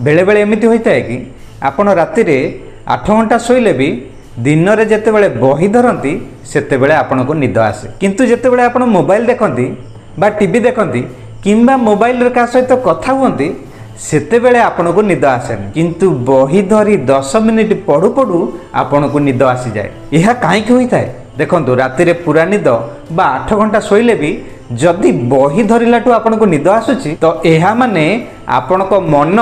बेले बेले एमती होता है कि आपण राति 8 घंटा शोले भी दिन में जिते बही धरती से आपण को निद आसे किंतु जिते आप मोबाइल देखती बा टीवी देखती किंबा मोबाइल क्या सहित कथा हुंती सेतेबेले आपण को निद आसे किंतु बही धरी 10 मिनिट पढ़ू पढ़ू आपण को निद आसी जाए। यह कहीं होता है देखो राति पूरा निद बा 8 घंटा शोले भी जदि बही धरलाठू आपण को निद आसुची तो यह माने आपण को मन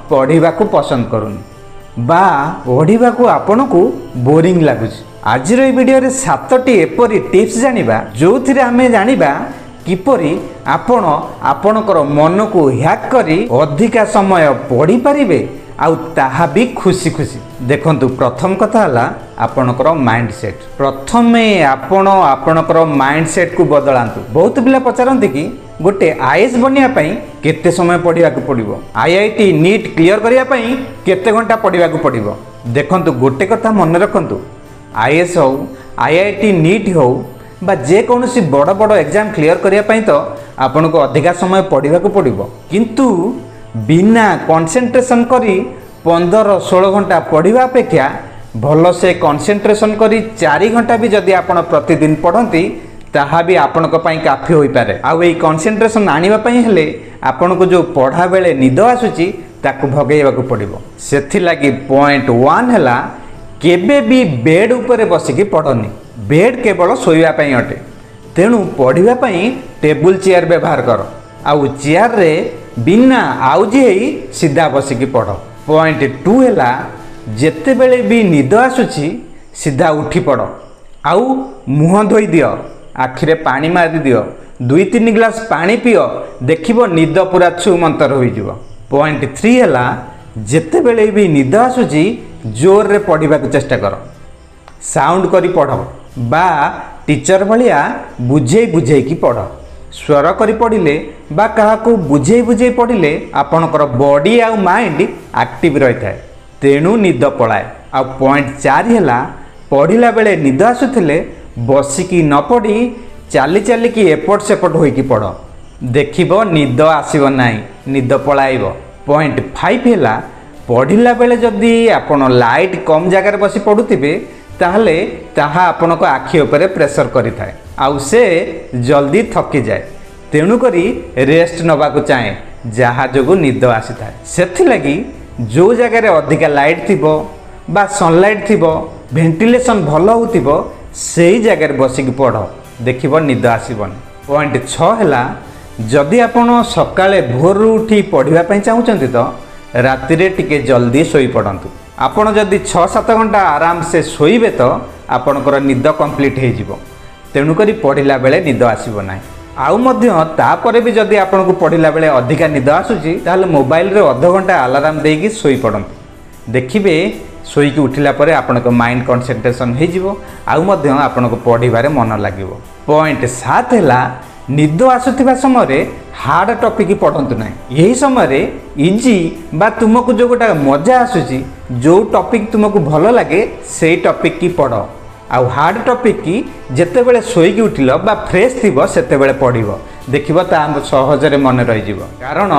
पढ़ा पसंद करूनी बा पढ़ा को आपण को बोरिंग लगुच। आज वीडियो रे 7टी एपरी टिप्स जानिबा जो थिरे हमें जानिबा किपरि आपण आपणकर मन को हैक करी अधिका समय पढ़ी पारिबे आउ ताहा भी खुशी खुशी देखंतु। प्रथम कथा हला आपणकर माइंड सेट। प्रथमे आपण आपणकर माइंड सेट को बदलांतु। बहुत पिला पचारंती कि गोटे आईएएस बनिया पई केते समय पढ़िया को पड़िबो, आईआईटी नीट क्लियर करिया पई केते घंटा पढ़िया को पड़िबो। देखंतु गोटे कथा मन रखंतु, आईएएस हो आईआईटी नीट हो बा जे कौनसी बड़ बड़ एग्जाम क्लियर करिया पई तो आपन को अधिका समय पढ़िया को पड़िबो किंतु बिना कंसंट्रेशन करी 15-16 घंटा पढ़िबा अपेक्षा भल से कंसंट्रेशन करी 4 घंटा भी जदि आपण प्रतिदिन पढ़ती ताहा भी आपण को पई काफी होई पारे। आ एई कंसंट्रेशन आनिबा पई हेले आपण को जो पढ़ा बेले निद आसुची ताकू भगेइबा को पड़िबो। सेथि लागि पॉइंट 1 हला केबे भी बेड ऊपर बसिकी पढ़नी। बेड केवल शोइबा पई अटे तेणु पढ़िबा पई टेबुल चेयर व्यवहार कर आउ चेयर रे बिना आउजी सीधा बसिकी पढ़। पॉइंट 2 है जेते बेले भी निद आसुची सीधा उठी पड़ आउ मुह धोई दियो, आखिरे पानी मारी दियो, 2-3 ग्लास पानी पियो, देखिबो निद पूरा छुमंतर होई जिवो। पॉइंट 3 है जेते बेले भी निद आसुची जोर रे पढ़िबा को चेष्टा कर, साउंड करी पढ़ बा टीचर भलिया बुझे बुझे की पढ़। स्वर करी पढ़िले बा काहाकू बुझे बुझे पढ़िले आपणकर बॉडी आ माइंड एक्टिव रही है तेणु निद पलाए। आ पॉइंट 4 है पढ़िला बेले निद आसुथिले बसिकी न पढ़ी चाली चाली की एपट सेपट होइकी पढ़, देखिबो निद आसीबो नाही, निद पलाइबो। पॉइंट 5 है पढ़िला बेले जदि आपण लाइट कम जगार बसी पढ़ुथिबे ताहले ताहा आपण को आखि उपरे प्रेशर करि थाए आउ से जल्दी थकी जाए तेणु करी रेस्ट नबा को चाहे जहा जोगु निद आसी थाए। सेथि लगी जो जगह रे अधिका लाइट थिबो बा सनलाइट थिबो वेंटिलेशन भल होतिबो सेही जगह रे बसिक पढ़, देखिबो निद आसीबनी। पॉइंट 6 है जदि आपण सकाळे भोर उठी पढ़िबा पई चाहुचंती तो राति रे टिके जल्दी सोई पड़ंतु। आपण जदि 6-7 घंटा आराम से शोइबे तो आपणकर निद कंप्लीट हो जिवो तेणु करी पढ़िला बेले निद आसीबो नाही। आउ मध्य तापरे भी जदि आपण को पढ़िला बेले अधिका निद आसुची ताहले मोबाइल रे आधा घंटा अलार्म देकी सोई पड़ंतु, देखिबे सोईकी उठिला परे आपणको माइंड कंसंट्रेशन हो जिवो आउ मध्य आपणको पढ़िबारे मन लागिवो। पॉइंट 7 है निद आसुथिबा समय हार्ड टॉपिक पढ़ंतु ना। यही समय इजी बा तुमको जो गोटा मजा आसुची जो टॉपिक तुमको भल लगे से टॉपिक की पढ़ आउ हार्ड टॉपिक की जेते बेले सोईकी उठिल बा फ्रेश थिबो सेते बेले पढ़िबो, देखिबो ता सहजरे मन रहि जिवो। कारण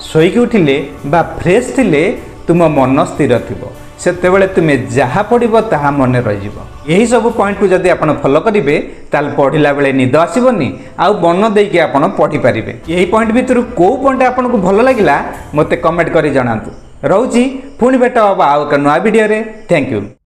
सोईकी उठिले बा फ्रेश थिले तुम मन स्थिर थिबो सेते बेले तुमे जहा पढ़िबो ताहा मन रहि जिवो। यही सब पॉइंट को जदि आपण फॉलो करिवे ताल पढ़िला बेले निद आसीबनी आउ मन देकी आपण पढ़ी पारिबे। यही पॉइंट भितर को पॉइंट आपण को भल लागिला मते कमेंट करी जणांतु। रहउची पुणी भेट हबा आउ एक नया वीडियो रे। Thank you.